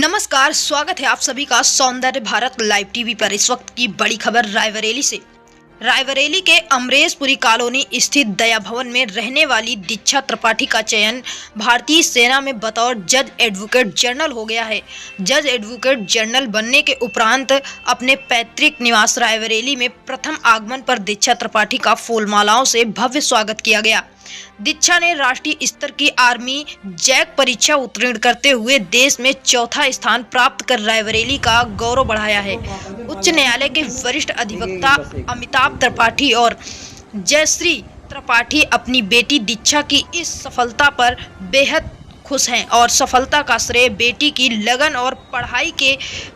नमस्कार, स्वागत है आप सभी का सौंदर्य भारत लाइव टीवी पर। इस वक्त की बड़ी खबर रायबरेली से। रायबरेली के अमरेशपुरी कॉलोनी स्थित दया भवन में रहने वाली दीक्षा त्रिपाठी का चयन भारतीय सेना में बतौर जज एडवोकेट जनरल हो गया है। जज एडवोकेट जनरल बनने के उपरांत अपने पैतृक निवास रायबरेली में प्रथम आगमन पर दीक्षा त्रिपाठी का फूलमालाओं से भव्य स्वागत किया गया। दीक्षा ने राष्ट्रीय स्तर की आर्मी जैक परीक्षा उत्तीर्ण करते हुए देश में चौथा स्थान प्राप्त कर रायबरेली का गौरव बढ़ाया है। उच्च न्यायालय के वरिष्ठ अधिवक्ता अमिताभ त्रिपाठी और जयश्री त्रिपाठी अपनी बेटी दीक्षा की इस सफलता पर बेहद खुश हैं और सफलता का श्रेय बेटी की लगन और पढ़ाई के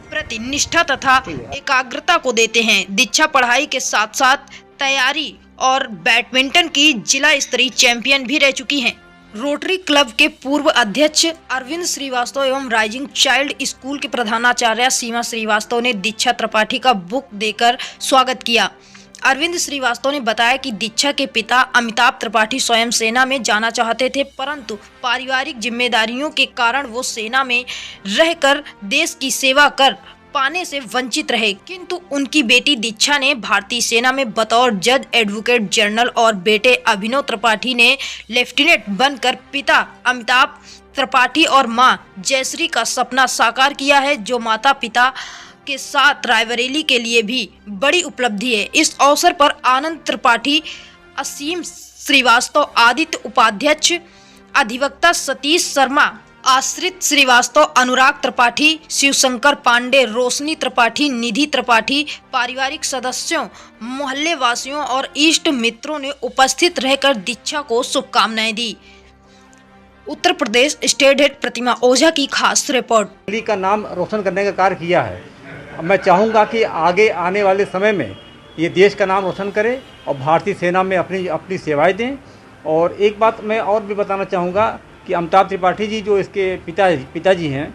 प्रति निष्ठा तथा एकाग्रता को देते हैं। दीक्षा पढ़ाई के साथ साथ तैयारी और बैडमिंटन की जिला स्तरीय चैंपियन भी रह चुकी हैं। रोटरी क्लब के पूर्व अध्यक्ष अरविंद श्रीवास्तव एवं राइजिंग चाइल्ड स्कूल के प्रधानाचार्य सीमा श्रीवास्तव ने दीक्षा त्रिपाठी का बुक देकर स्वागत किया। अरविंद श्रीवास्तव ने बताया कि दीक्षा के पिता अमिताभ त्रिपाठी स्वयं सेना में जाना चाहते थे, परंतु पारिवारिक जिम्मेदारियों के कारण वो सेना में रहकर देश की सेवा कर पाने से वंचित रहे, किंतु उनकी बेटी दीक्षा ने भारतीय सेना में बतौर जज एडवोकेट जनरल और बेटे अभिनव त्रिपाठी ने लेफ्टिनेंट बनकर पिता अमिताभ त्रिपाठी और मां जयश्री का सपना साकार किया है, जो माता पिता के साथ रायबरेली के लिए भी बड़ी उपलब्धि है। इस अवसर पर आनंद त्रिपाठी, असीम श्रीवास्तव, आदित्य उपाध्यक्ष, अधिवक्ता सतीश शर्मा, आश्रित श्रीवास्तव, अनुराग त्रिपाठी, शिवशंकर पांडे, रोशनी त्रिपाठी, निधि त्रिपाठी, पारिवारिक सदस्यों, मोहल्ले वासियों और इष्ट मित्रों ने उपस्थित रहकर दीक्षा को शुभकामनाएं दी। उत्तर प्रदेश स्टेट हेड प्रतिमा ओझा की खास रिपोर्ट। दिल्ली का नाम रोशन करने का कार्य किया है। मैं चाहूँगा कि आगे आने वाले समय में ये देश का नाम रोशन करे और भारतीय सेना में अपनी सेवाएं दें। और एक बात मैं और भी बताना चाहूँगा कि अमिताभ त्रिपाठी जी जो इसके पिताजी हैं,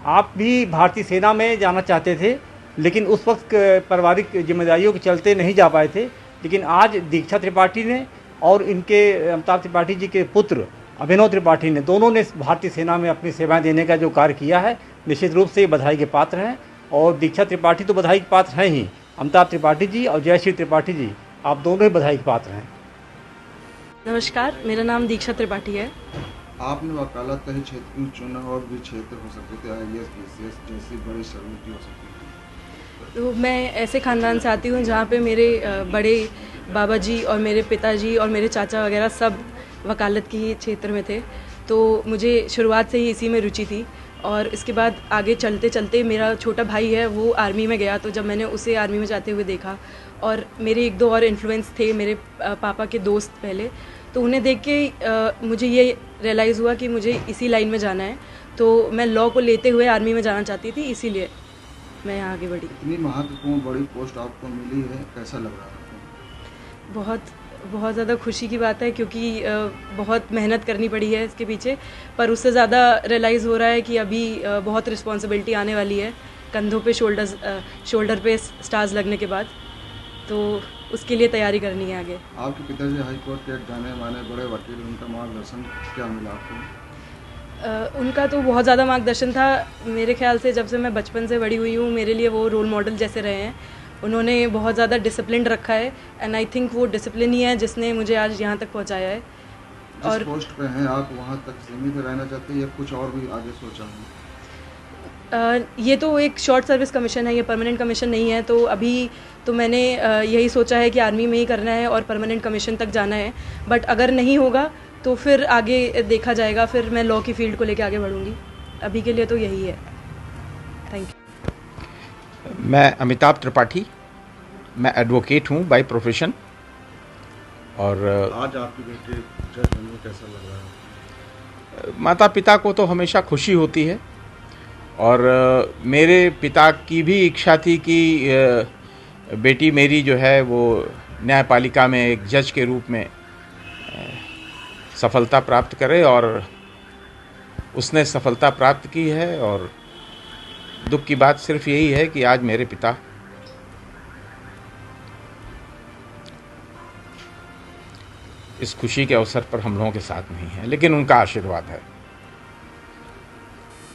आप भी भारतीय सेना में जाना चाहते थे, लेकिन उस वक्त पारिवारिक जिम्मेदारियों के चलते नहीं जा पाए थे। लेकिन आज दीक्षा त्रिपाठी ने और इनके अमिताभ त्रिपाठी जी के पुत्र अभिनव त्रिपाठी ने, दोनों ने भारतीय सेना में अपनी सेवाएं देने का जो कार्य किया है, निश्चित रूप से ये बधाई के पात्र हैं। और दीक्षा त्रिपाठी तो बधाई के पात्र हैं ही, अमिताभ त्रिपाठी जी और जयश्री त्रिपाठी जी, आप दोनों ही बधाई के पात्र हैं। नमस्कार, मेरा नाम दीक्षा त्रिपाठी है। आपने वकालत का ही क्षेत्र चुना और भी क्षेत्र हो सकते थे, IAS, PCS जैसी बड़ी सर्विस हो सकती थी। तो मैं ऐसे ख़ानदान से आती हूँ जहाँ पे मेरे बड़े बाबा जी और मेरे पिताजी और मेरे चाचा वगैरह सब वकालत के ही क्षेत्र में थे, तो मुझे शुरुआत से ही इसी में रुचि थी। और इसके बाद आगे चलते चलते मेरा छोटा भाई है, वो आर्मी में गया, तो जब मैंने उसे आर्मी में जाते हुए देखा और मेरे एक दो और इन्फ्लुएंस थे, मेरे पापा के दोस्त पहले, तो उन्हें देख के मुझे ये रियलाइज़ हुआ कि मुझे इसी लाइन में जाना है। तो मैं लॉ को लेते हुए आर्मी में जाना चाहती थी, इसीलिए मैं यहाँ आगे बढ़ी। इतनी महत्वपूर्ण बड़ी पोस्ट आपको मिली है, कैसा लग रहा है? बहुत ज़्यादा खुशी की बात है, क्योंकि बहुत मेहनत करनी पड़ी है इसके पीछे, पर उससे ज़्यादा रियलाइज़ हो रहा है कि अभी बहुत रिस्पॉन्सिबिलिटी आने वाली है कंधों पे, शोल्डर पे स्टार्स लगने के बाद, तो उसके लिए तैयारी करनी है आगे। आपके पिताजी हाई कोर्ट के जाने माने बड़े वकील, उनका मार्गदर्शन क्या मिला आपको? उनका तो बहुत ज़्यादा मार्गदर्शन था। मेरे ख्याल से जब से मैं बचपन से बड़ी हुई हूँ, मेरे लिए वो रोल मॉडल जैसे रहे हैं। उन्होंने बहुत ज़्यादा डिसिप्लिन रखा है, एंड आई थिंक वो डिसिप्लिन ही है जिसने मुझे आज यहाँ तक पहुँचाया है। और पोस्ट पे हैं आप, वहाँ तक सीमित रहना चाहते हैं या कुछ और भी आगे सोचा है? ये तो एक शॉर्ट सर्विस कमीशन है, ये परमानेंट कमीशन नहीं है, तो अभी तो मैंने यही सोचा है कि आर्मी में ही करना है और परमानेंट कमीशन तक जाना है। बट अगर नहीं होगा तो फिर आगे देखा जाएगा, फिर मैं लॉ की फील्ड को लेकर आगे बढ़ूँगी। अभी के लिए तो यही है। Thank you. मैं अमिताभ त्रिपाठी, मैं एडवोकेट हूँ बाय प्रोफेशन। और आज आपकी बेटी जज बनने कैसा लग रहा है? माता पिता को तो हमेशा खुशी होती है, और मेरे पिता की भी इच्छा थी कि बेटी मेरी जो है वो न्यायपालिका में एक जज के रूप में सफलता प्राप्त करे, और उसने सफलता प्राप्त की है। और दुख की बात सिर्फ यही है कि आज मेरे पिता इस खुशी के अवसर पर हम लोगों के साथ नहीं है, लेकिन उनका आशीर्वाद है।